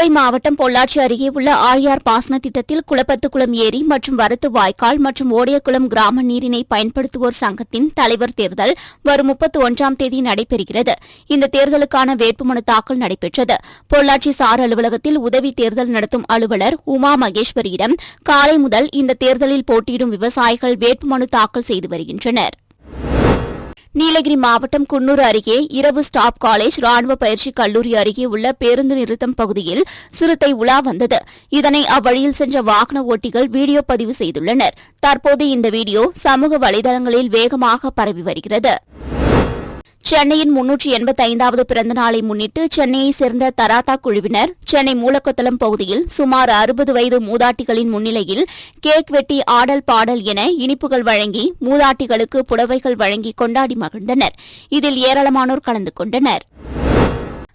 கோவை மாவட்டம் பொள்ளாச்சி அருகே உள்ள ஆழியார் பாசன திட்டத்தில் குளப்பத்துக்குளம் ஏரி மற்றும் வரத்து வாய்க்கால் மற்றும் ஓடியக்குளம் கிராம நீரினை பயன்படுத்துவோர் சங்கத்தின் தலைவர் தேர்தல் வரும் 31ஆம் தேதி நடைபெறுகிறது. இந்த தேர்தலுக்கான வேட்புமனு தாக்கல் நடைபெற்றது. பொள்ளாச்சி சார் அலுவலகத்தில் உதவி தேர்தல் நடத்தும் அலுவலர் உமா மகேஸ்வரியிடம் காலை முதல் இந்த தேர்தலில் போட்டியிடும் விவசாயிகள் வேட்புமனு தாக்கல் செய்து வருகின்றனர். நீலகிரி மாவட்டம் குன்னூர் அருகே இரவு ஸ்டாப் காலேஜ் ராணுவ பயிற்சி கல்லூரி அருகே உள்ள பேருந்து நிறுத்தம் பகுதியில் சிறுத்தை உலா வந்தது. இதனை அவ்வழியில் சென்ற வாகன ஓட்டிகள் வீடியோ பதிவு செய்துள்ளனர். தற்போது இந்த வீடியோ சமூக வலைதளங்களில் வேகமாக பரவி வருகிறது. சென்னையின் 385வது பிறந்த நாளை முன்னிட்டு சென்னையைச் சேர்ந்த தராதா குழுவினர் சென்னை மூலக்கொத்தளம் பகுதியில் சுமார் 60 வயது மூதாட்டிகளின் முன்னிலையில் கேக் வெட்டி ஆடல் பாடல் என இனிப்புகள் வழங்கி மூதாட்டிகளுக்கு புடவைகள் வழங்கி கொண்டாடி மகிழ்ந்தனர். இதில் ஏராளமானோர் கலந்து கொண்டனர்.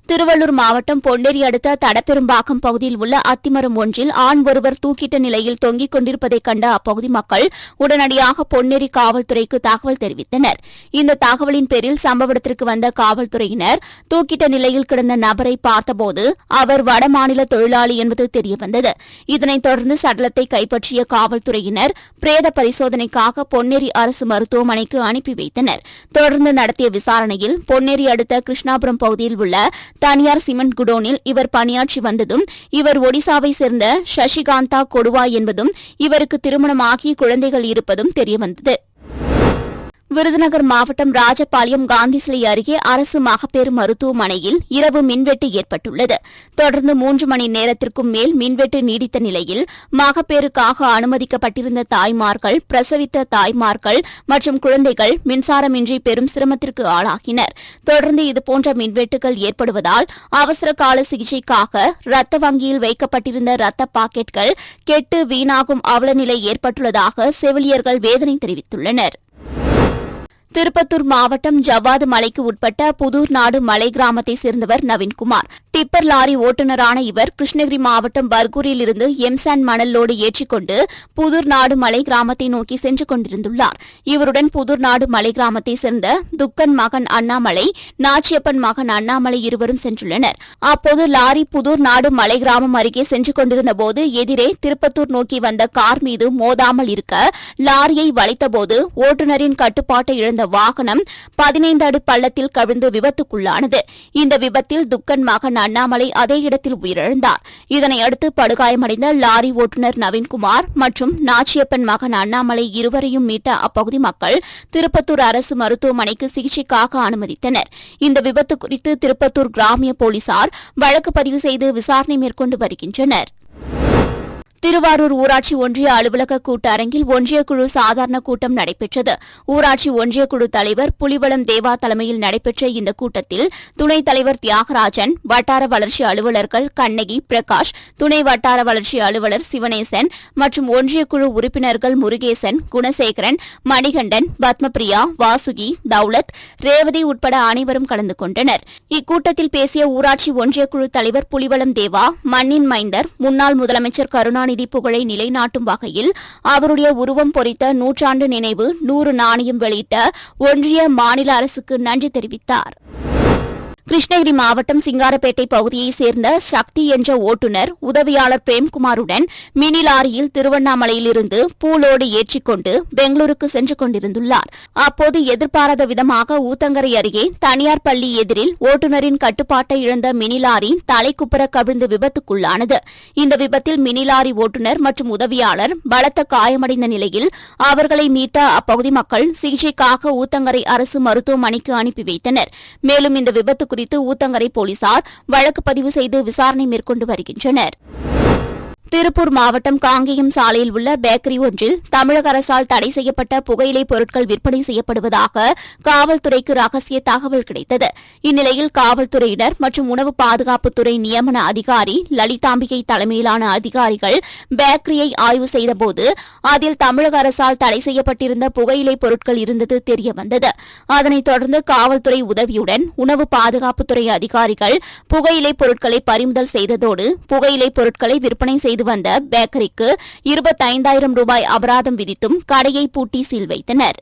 திருவள்ளூர் மாவட்டம் பொன்னேரி அடுத்த தடப்பெரும்பாக்கம் பகுதியில் உள்ள அத்திமரம் ஒன்றில் ஆண் ஒருவர் தூக்கிட்ட நிலையில் தொங்கிக் கொண்டிருப்பதைக் கண்ட அப்பகுதி மக்கள் உடனடியாக பொன்னேரி காவல்துறைக்கு தகவல் தெரிவித்தனர். இந்த தகவலின் பேரில் சம்பவ இடத்திற்கு வந்த காவல்துறையினர் தூக்கிட்ட நிலையில் கிடந்த நபரை பார்த்தபோது அவர் வடமாநில தொழிலாளி என்பது தெரியவந்தது. இதனைத் தொடர்ந்து சடலத்தை கைப்பற்றிய காவல்துறையினர் பிரேத பரிசோதனைக்காக பொன்னேரி அரசு மருத்துவமனைக்கு அனுப்பி வைத்தனர். தொடர்ந்து நடத்திய விசாரணையில் பொன்னேரி அடுத்த கிருஷ்ணாபுரம் பகுதியில் உள்ள தனியார் சிமெண்ட் குடோனில் இவர் பணியாற்றி வந்ததும் இவர் ஒடிசாவை சேர்ந்த சசிகாந்தா கொடுவா என்பதும் இவருக்கு திருமணமாகி குழந்தைகள் இருப்பதும் தெரியவந்தது. விருதுநகர் மாவட்டம் ராஜபாளையம் காந்தி சிலை அருகே அரசு மகப்பேறு மருத்துவமனையில் இரவு மின்வெட்டு ஏற்பட்டுள்ளது. தொடர்ந்து 3 மணி நேரத்திற்கும் மேல் மின்வெட்டு நீடித்த நிலையில் மகப்பேறுக்காக அனுமதிக்கப்பட்டிருந்த தாய்மார்கள், பிரசவித்த தாய்மார்கள் மற்றும் குழந்தைகள் மின்சாரமின்றி பெரும் சிரமத்திற்கு ஆளாகினர். தொடர்ந்து இதுபோன்ற மின்வெட்டுகள் ஏற்படுவதால் அவசர கால சிகிச்சைக்காக ரத்த வங்கியில் வைக்கப்பட்டிருந்த ரத்த பாக்கெட்டுகள் கெட்டு வீணாகும் அவலநிலை ஏற்பட்டுள்ளதாக செவிலியர்கள் வேதனை தெரிவித்துள்ளனர். திருப்பத்தூர் மாவட்டம் ஜவ்வாது மலைக்கு உட்பட்ட புதூர் நாடு மலை கிராமத்தைச் சேர்ந்தவர் நவீன்குமார். டிப்பர் லாரி ஓட்டுநரான இவர் கிருஷ்ணகிரி மாவட்டம் பர்கூரில் இருந்து எம்சாண்ட் மணல் லோடு ஏற்றிக்கொண்டு புதூர் நாடு மலை கிராமத்தை நோக்கி சென்று கொண்டிருந்துள்ளார். இவருடன் புதூர் நாடு மலை கிராமத்தைச் சேர்ந்த துக்கன் மகன் அண்ணாமலை, நாச்சியப்பன் மகன் அண்ணாமலை இருவரும் சென்றுள்ளனர். அப்போது லாரி புதூர் நாடு மலை கிராமம் அருகே சென்று கொண்டிருந்தபோது எதிரே திருப்பத்தூர் நோக்கி வந்த கார் மீது மோதாமல் இருக்க லாரியை வளைத்தபோது ஓட்டுநரின் கட்டுப்பாட்டை இழந்த வாகனம் 15 அடி பள்ளத்தில் கவிழ்ந்து விபத்துக்குள்ளானது. இந்த விபத்தில் துக்கன் மகன் அண்ணாமலை அதே இடத்தில் உயிரிழந்தார். இதனையடுத்து படுகாயமடைந்த லாரி ஓட்டுநர் நவீன்குமார் மற்றும் நாச்சியப்பன் மகன் அண்ணாமலை இருவரையும் மீட்ட அப்பகுதி மக்கள் திருப்பத்தூர் அரசு மருத்துவமனைக்கு சிகிச்சைக்காக அனுமதித்தனர். இந்த விபத்து குறித்து திருப்பத்தூர் கிராமிய போலீசார் வழக்கு பதிவு செய்து விசாரணை மேற்கொண்டு வருகின்றனர். திருவாரூர் ஊராட்சி ஒன்றிய அலுவலக கூட்டரங்கில் ஒன்றியக்குழு சாதாரண கூட்டம் நடைபெற்றது. ஊராட்சி ஒன்றியக்குழு தலைவர் புலிவளம் தேவா தலைமையில் நடைபெற்ற இந்த கூட்டத்தில் துணைத் தலைவர் தியாகராஜன், வட்டார வளர்ச்சி அலுவலர்கள் கண்ணகி, பிரகாஷ், துணை வட்டார வளர்ச்சி அலுவலர் சிவனேசன் மற்றும் ஒன்றியக்குழு உறுப்பினர்கள் முருகேசன், குணசேகரன், மணிகண்டன், பத்மபிரியா, வாசுகி, தௌலத், ரேவதி உட்பட அனைவரும் கலந்து கொண்டனர். இக்கூட்டத்தில் பேசிய ஊராட்சி ஒன்றியக்குழு தலைவர் புலிவளம் தேவா, மண்ணின் மைந்தர் முன்னாள் முதலமைச்சர் கருணாநிதி புகழை நிலைநாட்டும் வகையில் அவருடைய உருவம் பொறித்த 100 நினைவு 100 நாணயம் வெளியிட்ட ஒன்றிய, மாநில அரசுக்கு நன்றி தெரிவித்தார். கிருஷ்ணகிரி மாவட்டம் சிங்காரப்பேட்டை பகுதியைச் சேர்ந்த சக்தி என்ற ஓட்டுநர் உதவியாளர் பிரேம்குமாருடன் மினி லாரியில் திருவண்ணாமலையிலிருந்து பூலோடு ஏற்றிக்கொண்டு பெங்களூருக்கு சென்று கொண்டிருந்துள்ளார். அப்போது எதிர்பாராத விதமாக ஊத்தங்கரை அருகே தனியார் பள்ளி எதிரில் ஓட்டுநரின் கட்டுப்பாட்டை இழந்த மினி லாரி தலைக்குப்புற கவிழ்ந்து விபத்துக்குள்ளானது. இந்த விபத்தில் மினி லாரி ஓட்டுநர் மற்றும் உதவியாளர் பலத்த காயமடைந்த நிலையில் அவர்களை மீட்ட அப்பகுதி மக்கள் சிகிச்சைக்காக ஊத்தங்கரை அரசு மருத்துவமனைக்கு அனுப்பி வைத்தனர். மேலும் இந்த விபத்து குறித்து ஊத்தங்கரை போலீசார் வழக்கு பதிவு செய்து விசாரணை மேற்கொண்டு வருகின்றனர். திருப்பூர் மாவட்டம் காங்கேயம் சாலையில் உள்ள பேக்கரி ஒன்றில் தமிழக அரசால் தடை செய்யப்பட்ட புகையிலை பொருட்கள் விற்பனை செய்யப்படுவதாக காவல்துறைக்கு ரகசிய தகவல் கிடைத்தது. இந்நிலையில் காவல்துறையினர் மற்றும் உணவு பாதுகாப்புத்துறை நியமன அதிகாரி லலிதாம்பிகை தலைமையிலான அதிகாரிகள் பேக்கரியை ஆய்வு செய்தபோது அதில் தமிழக அரசால் தடை செய்யப்பட்டிருந்த புகையிலை பொருட்கள் இருந்தது தெரியவந்தது. அதனைத் தொடர்ந்து காவல்துறை உதவியுடன் உணவு பாதுகாப்புத்துறை அதிகாரிகள் புகையிலை பொருட்களை பறிமுதல் செய்ததோடு புகையிலை பொருட்களை விற்பனை செய்து வந்த பேக்கரிக்கு 25,000 ரூபாய் அபராதம் விதித்தும் கடையை பூட்டி சீல் வைத்தனர்.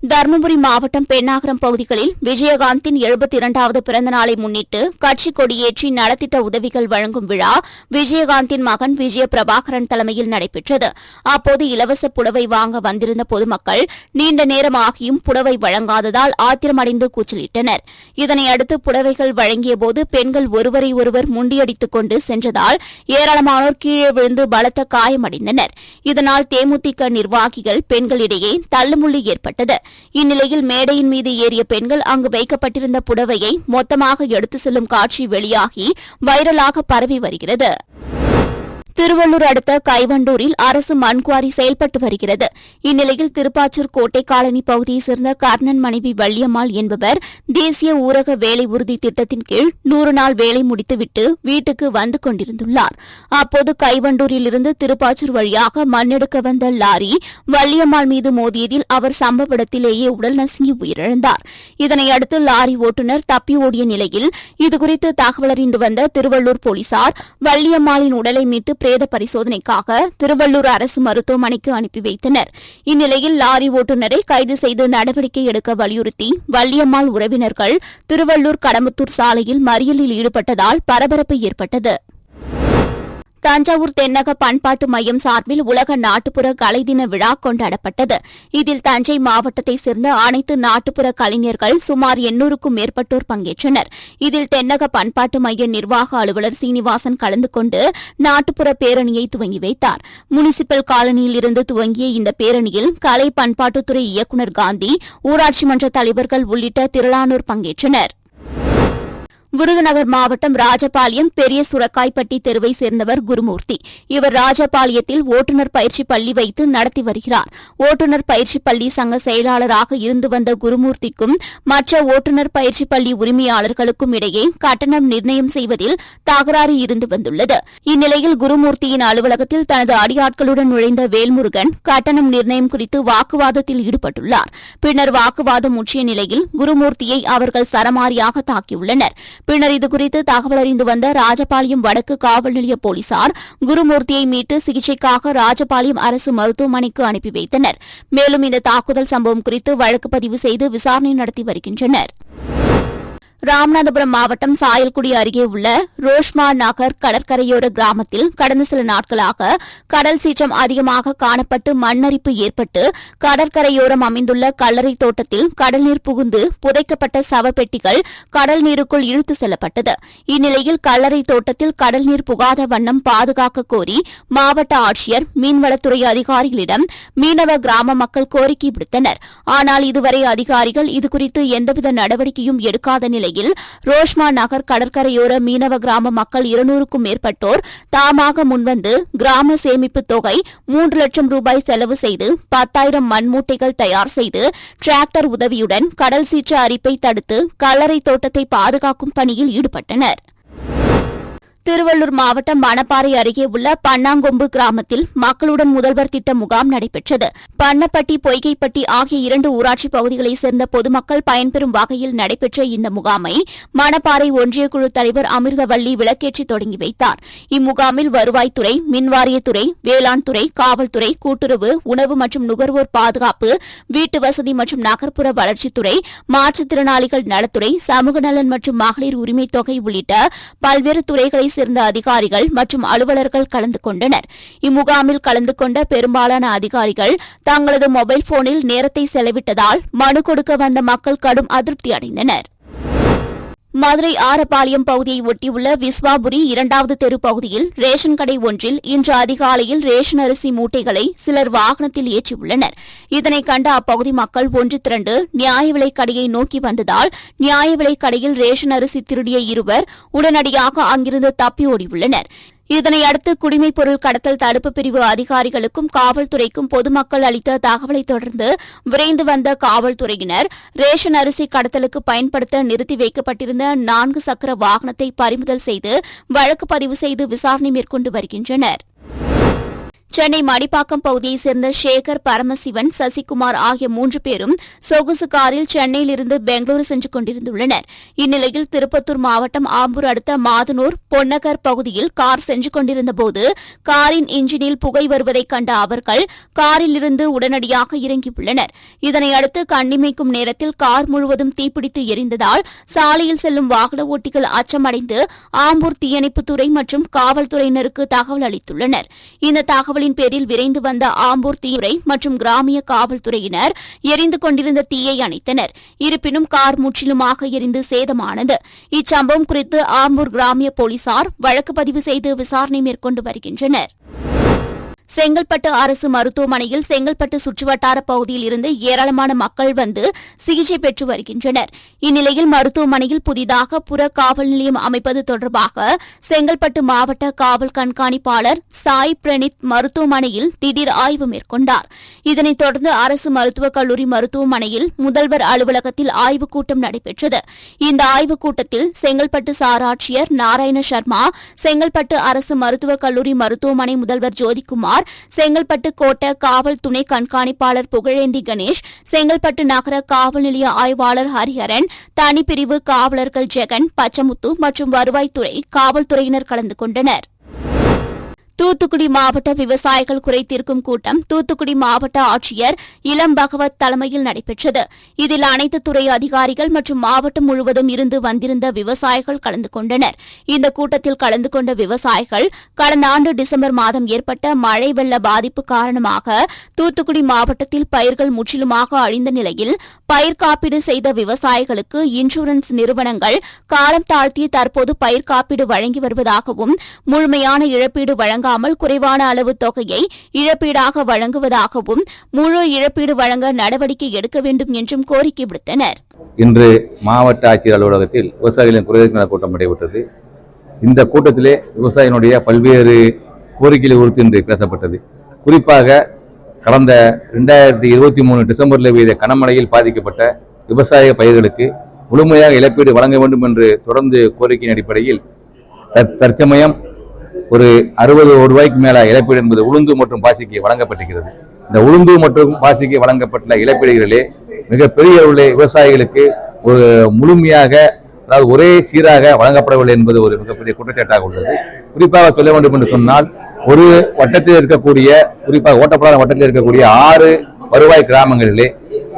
தருமபுரி மாவட்டம் பென்னாகரம் பகுதிகளில் விஜயகாந்தின் 72வது பிறந்த நாளை முன்னிட்டு கட்சி கொடியேற்றி நலத்திட்ட உதவிகள் வழங்கும் விழா விஜயகாந்தின் மகன் விஜய பிரபாகரன் தலைமையில் நடைபெற்றது. அப்போது இலவச புடவை வாங்க வந்திருந்த பொதுமக்கள் நீண்ட நேரம் ஆகியும் புடவை வழங்காததால் ஆத்திரமடைந்து கூச்சலிட்டனர். இதனையடுத்து புடவைகள் வழங்கியபோது பெண்கள் ஒருவரை ஒருவர் முண்டியடித்துக் கொண்டு சென்றதால் ஏராளமானோர் கீழே விழுந்து பலத்த காயமடைந்தனர். இதனால் தேமுதிக நிர்வாகிகள் பெண்களிடையே தள்ளுமுள்ளு ஏற்பட்டது. இந்நிலையில் மேடையின் மீது ஏறிய பெண்கள் அங்கு வைக்கப்பட்டிருந்த புடவையை மொத்தமாக எடுத்து செல்லும் காட்சி வெளியாகி வைரலாக பரவி வருகிறது. திருவள்ளூர் அடுத்த கைவண்டூரில் அரசு மண்குவாரி செயல்பட்டு வருகிறது. இந்நிலையில் திருப்பாச்சூர் கோட்டை காலனி பகுதியைச் சேர்ந்த கர்ணன் மனைவி வள்ளியம்மாள் என்பவர் தேசிய ஊரக வேலை உறுதி திட்டத்தின் கீழ் 100 நாள் வேலை முடித்துவிட்டு வீட்டுக்கு வந்து கொண்டிருந்துள்ளார். அப்போது கைவண்டூரிலிருந்து திருப்பாச்சூர் வழியாக மண்ணெடுக்க வந்த லாரி வள்ளியம்மாள் மீது மோதியதில் அவர் சம்பவ இடத்திலேயே உடல் நசுங்கி உயிரிழந்தார். இதனையடுத்து லாரி ஓட்டுநர் தப்பி ஓடிய நிலையில் இதுகுறித்து தகவல் அறிந்து வந்த திருவள்ளூர் போலீசார் வள்ளியம்மாளின் உடலை மீட்டு பிரேத பரிசோதனைக்காக திருவள்ளூர் அரசு மருத்துவமனைக்கு அனுப்பி வைத்தனர். இந்நிலையில் லாரி ஓட்டுநரை கைது செய்து நடவடிக்கை எடுக்க வலியுறுத்தி வள்ளியம்மாள் உறவினர்கள் திருவள்ளூர் கடம்பத்தூர் சாலையில் மறியலில் ஈடுபட்டதால் பரபரப்பு ஏற்பட்டது. தஞ்சாவூர் தென்னக பண்பாட்டு மையம் சார்பில் உலக நாட்டுப்புற கலை தின விழா கொண்டாடப்பட்டது. இதில் தஞ்சை மாவட்டத்தைச் சேர்ந்த அனைத்து நாட்டுப்புற கலைஞர்கள் சுமார் 800க்கும் மேற்பட்டோர் பங்கேற்றனர். இதில் தென்னக பண்பாட்டு மைய நிர்வாக அலுவலர் சீனிவாசன் கலந்து கொண்டு நாட்டுப்புற பேரணியை துவங்கி வைத்தார். முனிசிபல் காலனியில் இருந்து துவங்கிய இந்த பேரணியில் கலை பண்பாட்டுத்துறை இயக்குநர் காந்தி, ஊராட்சி மன்ற தலைவர்கள் உள்ளிட்ட திரளானோர் பங்கேற்றனர். விருதுநகர் மாவட்டம் ராஜபாளையம் பெரிய சுரக்காய்பட்டி தெருவை சேர்ந்தவர் குருமூர்த்தி. இவர் ராஜபாளையத்தில் ஓட்டுநர் பயிற்சி பள்ளி வைத்து நடத்தி வருகிறார். ஓட்டுநர் பயிற்சி பள்ளி சங்க செயலாளராக இருந்து வந்த குருமூர்த்திக்கும் மற்ற ஓட்டுநர் பயிற்சி பள்ளி உரிமையாளர்களுக்கும் இடையே கட்டணம் நிர்ணயம் செய்வதில் தகராறு இருந்து வந்துள்ளது. இந்நிலையில் குருமூர்த்தியின் அலுவலகத்தில் தனது அடியாட்களுடன் நுழைந்த வேல்முருகன் கட்டணம் நிர்ணயம் குறித்து வாக்குவாதத்தில் ஈடுபட்டுள்ளார். பின்னர் வாக்குவாதம் முற்றிய நிலையில் குருமூர்த்தியை அவர்கள் சரமாரியாக தாக்கியுள்ளனர். பின்னர் இதுகுறித்து தகவல் அறிந்து வந்த ராஜபாளையம் வடக்கு காவல் நிலைய போலீசார் குருமூர்த்தியை மீட்டு சிகிச்சைக்காக ராஜபாளையம் அரசு மருத்துவமனைக்கு அனுப்பி வைத்தனர். மேலும் இந்த தாக்குதல் சம்பவம் குறித்து வழக்கு பதிவு செய்து விசாரணை நடத்தி வருகின்றனர். ராமநாதபுரம் மாவட்டம் சாயல்குடி அருகே உள்ள ரோஷ்மா நகர் கடற்கரையோர கிராமத்தில் கடந்த சில நாட்களாக கடல் சீற்றம் அதிகமாக காணப்பட்டு மண்ணரிப்பு ஏற்பட்டு கடற்கரையோரம் அமைந்துள்ள கல்லறை தோட்டத்தில் கடல் நீர் புகுந்து புதைக்கப்பட்ட சவப்பெட்டிகள் கடல் நீருக்குள் இழுத்து செல்லப்பட்டது. இந்நிலையில் கல்லறை தோட்டத்தில் கடல் நீர் புகாத வண்ணம் பாதுகாக்க கோரி மாவட்ட ஆட்சியர் மீன்வளத்துறை அதிகாரிகளிடம் மீனவ கிராம மக்கள் கோரிக்கை விடுத்தனர். ஆனால் இதுவரை அதிகாரிகள் இதுகுறித்து எந்தவித நடவடிக்கையும் எடுக்காத நிலையில் ரோஷ்மா நகர் கடற்கரையோர மீனவ கிராம மக்கள் 200க்கும் மேற்பட்டோர் தாமாக முன்வந்து கிராம சேமிப்பு தொகை 3 லட்சம் ரூபாய் செலவு செய்து 10,000 மண் மூட்டைகள் தயார் செய்து டிராக்டர் உதவியுடன் கடல் சீற்ற அரிப்பை தடுத்து கல்லறை தோட்டத்தை பாதுகாக்கும் பணியில் ஈடுபட்டனர். திருவள்ளூர் மாவட்டம் மணப்பாறை அருகே உள்ள பன்னாங்கொம்பு கிராமத்தில் மக்களுடன் முதல்வர் திட்ட முகாம் நடைபெற்றது. பண்ணப்பட்டி, பொய்கைப்பட்டி ஆகிய 2 ஊராட்சி பகுதிகளைச் சேர்ந்த பொதுமக்கள் பயன்பெறும் வகையில் நடைபெற்ற இந்த முகாமை மணப்பாறை ஒன்றிய குழு தலைவர் அமிர்தவள்ளி விளக்கேற்றி தொடங்கி வைத்தார். இம்முகாமில் வருவாய்த்துறை, மின்வாரியத்துறை, வேளாண் துறை, காவல்துறை, கூட்டுறவு, உணவு மற்றும் நுகர்வோர் பாதுகாப்பு, வீட்டு வசதி மற்றும் நகர்ப்புற வளர்ச்சித்துறை, மாற்றுத்திறனாளிகள் நலத்துறை, சமூக நலன் மற்றும் மகளிர் உரிமைத் தொகை உள்ளிட்ட பல்வேறு துறைகளை சேர்ந்த அதிகாரிகள் மற்றும் அலுவலர்கள் கலந்து கொண்டனர். இம்முகாமில் கலந்து கொண்ட பெரும்பாலான அதிகாரிகள் தங்களது மொபைல் போனில் நேரத்தை செலவிட்டதால் மனு கொடுக்க வந்த மக்கள் கடும் அதிருப்தி அடைந்தனர். மதுரை ஆரப்பாளையம் பகுதியை ஒட்டியுள்ள விஸ்வாபுரி 2வது தெரு பகுதியில் ரேஷன் கடை ஒன்றில் இன்று அதிகாலையில் ரேஷன் அரிசி மூட்டைகளை சிலர் வாகனத்தில் ஏற்றியுள்ளனர். இதனை கண்ட அப்பகுதி மக்கள் ஒன்று திரண்டு நியாய விலைக் கடையை நோக்கி வந்ததால் நியாய விலைக் கடையில் ரேஷன் அரிசி திருடிய இருவர் உடனடியாக அங்கிருந்து தப்பி ஓடியுள்ளனர். இதனையடுத்து குடிமைப் பொருள் கடத்தல் தடுப்பு பிரிவு அதிகாரிகளுக்கும் காவல்துறைக்கும் பொதுமக்கள் அளித்த தகவலை தொடர்ந்து விரைந்து வந்த காவல்துறையினர் ரேஷன் அரிசி கடத்தலுக்கு பயன்படுத்த நிறுத்தி வைக்கப்பட்டிருந்த 4 சக்கர வாகனத்தை பறிமுதல் செய்து வழக்கு பதிவு செய்து விசாரணை மேற்கொண்டு வருகின்றனர். சென்னை மடிப்பாக்கம் பகுதியைச் சேர்ந்த சேகர், பரமசிவன், சசிகுமார் ஆகிய 3 பேரும் சொகுசு காரில் சென்னையிலிருந்து பெங்களூரு சென்று கொண்டிருந்துள்ளனர். இந்நிலையில் திருப்பத்தூர் மாவட்டம் ஆம்பூர் அடுத்த மாதனூர் பொன்னகர் பகுதியில் கார் சென்று கொண்டிருந்தபோது காரின் இன்ஜினில் புகை வருவதைக் கண்ட அவர்கள் காரிலிருந்து உடனடியாக இறங்கியுள்ளனர். இதனையடுத்து கண்ணிமைக்கும் நேரத்தில் கார் முழுவதும் தீப்பிடித்து எரிந்ததால் சாலையில் செல்லும் வாகன ஓட்டிகள் அச்சமடைந்து ஆம்பூர் தீயணைப்புத்துறை மற்றும் காவல்துறையினருக்கு தகவல் அளித்துள்ளனர். இந்த தகவலின் பேரில் விரைந்து வந்த ஆம்பூர் தீயுறை மற்றும் கிராமிய காவல்துறையினர் எரிந்து கொண்டிருந்த தீயை அணைத்தனர். இருப்பினும் கார் முற்றிலுமாக எரிந்து சேதமானது. இச்சம்பவம் குறித்து ஆம்பூர் கிராமிய போலீசார் வழக்கு பதிவு செய்து விசாரணை மேற்கொண்டு வருகின்றனர். செங்கல்பட்டு அரசு மருத்துவமனையில் செங்கல்பட்டு சுற்றுவட்டார பகுதியில் இருந்து ஏராளமான மக்கள் வந்து சிகிச்சை பெற்று வருகின்றனர். இந்நிலையில் மருத்துவமனையில் புதிதாக புற காவல் நிலையம் அமைப்பது தொடர்பாக செங்கல்பட்டு மாவட்ட காவல் கண்காணிப்பாளர் சாய் பிரணீத் மருத்துவமனையில் திடீர் ஆய்வு மேற்கொண்டார். இதனைத் தொடர்ந்து அரசு மருத்துவக் கல்லூரி மருத்துவமனையில் முதல்வர் அலுவலகத்தில் ஆய்வுக் கூட்டம் நடைபெற்றது. இந்த ஆய்வுக் கூட்டத்தில் செங்கல்பட்டு சார் ஆட்சியர் நாராயண சர்மா, செங்கல்பட்டு அரசு மருத்துவக் கல்லூரி மருத்துவமனை முதல்வர் ஜோதிகுமார், செங்கல்பட்டு கோட்ட காவல் துணை கண்காணிப்பாளர் புகழேந்தி கணேஷ், செங்கல்பட்டு நகர காவல் நிலைய ஆய்வாளர் ஹரிஹரன், தனிப்பிரிவு காவலர்கள் ஜெகன், பச்சமுத்து மற்றும் வருவாய்த்துறை காவல்துறையினர் கலந்து கொண்டனர். தூத்துக்குடி மாவட்ட விவசாயிகள் குறை தீர்க்கும் கூட்டம் தூத்துக்குடி மாவட்ட ஆட்சியர் இளம் பகவத் தலைமையில் நடைபெற்றது. இதில் அனைத்து துறை அதிகாரிகள் மற்றும் மாவட்டம் முழுவதும் இருந்து வந்திருந்த விவசாயிகள் கலந்து கொண்டனர். இந்த கூட்டத்தில் கலந்து கொண்ட விவசாயிகள் கடந்த ஆண்டு டிசம்பர் மாதம் ஏற்பட்ட மழை வெள்ள பாதிப்பு காரணமாக தூத்துக்குடி மாவட்டத்தில் பயிர்கள் முற்றிலுமாக அழிந்த நிலையில் பயிர் காப்பீடு செய்த விவசாயிகளுக்கு இன்சூரன்ஸ் நிறுவனங்கள் காலம் தாழ்த்தி தற்போது பயிர் காப்பீடு வழங்கி வருவதாகவும் முழுமையான இழப்பீடு வழங்க குறைவான அளவு தொகையை இழப்பீடாக வழங்குவதாகவும் முழு இழப்பீடு வழங்க நடவடிக்கை எடுக்க வேண்டும் என்றும் கோரிக்கை விடுத்தனர். இன்று மாவட்ட ஆட்சியர் அலுவலகத்தில் விவசாயிகளின் குறைதீர்க்கும் கூட்டம் நடைபெற்றது. இந்த கூட்டத்திலே விவசாயிகளுடைய பல்வேறு கோரிக்கைகளை குறித்து இன்று பேசப்பட்டது. குறிப்பாக கடந்த 2023 டிசம்பரில் பெய்த கனமழையில் பாதிக்கப்பட்ட விவசாய பயிர்களுக்கு முழுமையாக இழப்பீடு வழங்க வேண்டும் என்று தொடர்ந்து கோரிக்கையின் அடிப்படையில் தற்சமயம் ஒரு 60 ரூபாய்க்கு மேல இழப்பீடு என்பது உளுந்து மற்றும் பாசிக்கு வழங்கப்பட்டிருக்கிறது. இந்த உளுந்து மற்றும் பாசிக்கு வழங்கப்பட்ட இழப்பீடுகளிலே மிகப்பெரிய அளவில் விவசாயிகளுக்கு ஒரு முழுமையாக, அதாவது ஒரே சீராக வழங்கப்படவில்லை என்பது ஒரு மிகப்பெரிய குற்றச்சாட்டாக உள்ளது. குறிப்பாக சொல்ல வேண்டும் என்று சொன்னால், ஒரு வட்டத்தில் இருக்கக்கூடிய, குறிப்பாக ஓட்டப்படாத வட்டத்தில் இருக்கக்கூடிய 6 வருவாய் கிராமங்களிலே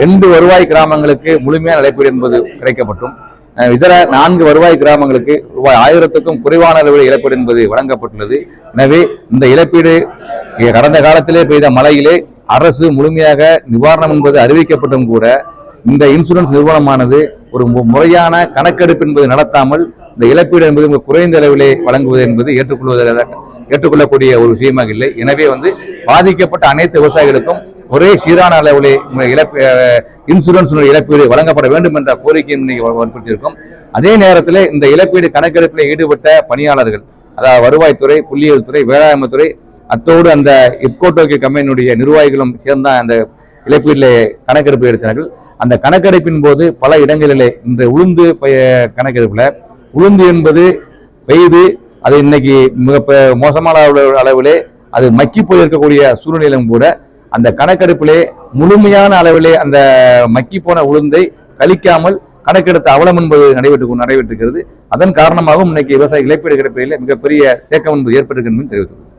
2 வருவாய் கிராமங்களுக்கு முழுமையான இழப்பீடு என்பது கிடைக்கப்பட்டும், இதர 4 வருவாய் கிராமங்களுக்கு ரூபாய் 1000க்கும் குறைவான அளவில் இழப்பீடு என்பது வழங்கப்பட்டுள்ளது. எனவே இந்த இழப்பீடு கடந்த காலத்திலே பெய்த மழையிலே அரசு முழுமையாக நிவாரணம் என்பது அறிவிக்கப்பட்டும் கூட இந்த இன்சூரன்ஸ் நிறுவனமானது ஒரு முறையான கணக்கெடுப்பு என்பது நடத்தாமல் இந்த இழப்பீடு என்பது குறைந்த அளவிலே வழங்குவது என்பது ஏற்றுக்கொள்ளக்கூடிய ஒரு விஷயமாக இல்லை. எனவே பாதிக்கப்பட்ட அனைத்து விவசாயிகளுக்கும் ஒரே சீரான அளவிலே இன்சூரன்ஸ் இழப்பீடு வழங்கப்பட வேண்டும் என்ற கோரிக்கையை வற்புறுத்தியிருக்கும். அதே நேரத்தில் இந்த இழப்பீடு கணக்கெடுப்பில் ஈடுபட்ட பணியாளர்கள், அதாவது வருவாய்த்துறை, புள்ளியியல் துறை, வேளாண்மை துறை, அத்தோடு அந்த இப்கோட்டோக்கி கம்பெனியுடைய நிர்வாகிகளும் சேர்ந்த அந்த இழப்பீட்டில் கணக்கெடுப்பு எடுத்தார்கள். அந்த கணக்கெடுப்பின் போது பல இடங்களிலே இந்த உளுந்து கணக்கெடுப்புல உளுந்து என்பது பெய்து அது இன்னைக்கு மிக மோசமான அளவிலே அது மக்கி போயிருக்கக்கூடிய சூழ்நிலையிலும் கூட அந்த கணக்கெடுப்பிலே முழுமையான அளவிலே அந்த மக்கி போன உளுந்தை கழிக்காமல் கணக்கெடுத்த அவலம் என்பது நடைபெற்றிருக்கிறது. அதன் காரணமாகவும் இன்னைக்கு விவசாய இழப்பீடு கிடைப்பதில் மிகப்பெரிய தேக்கம் என்பது ஏற்பட்டிருக்கிறது தெரிவித்துள்ளது.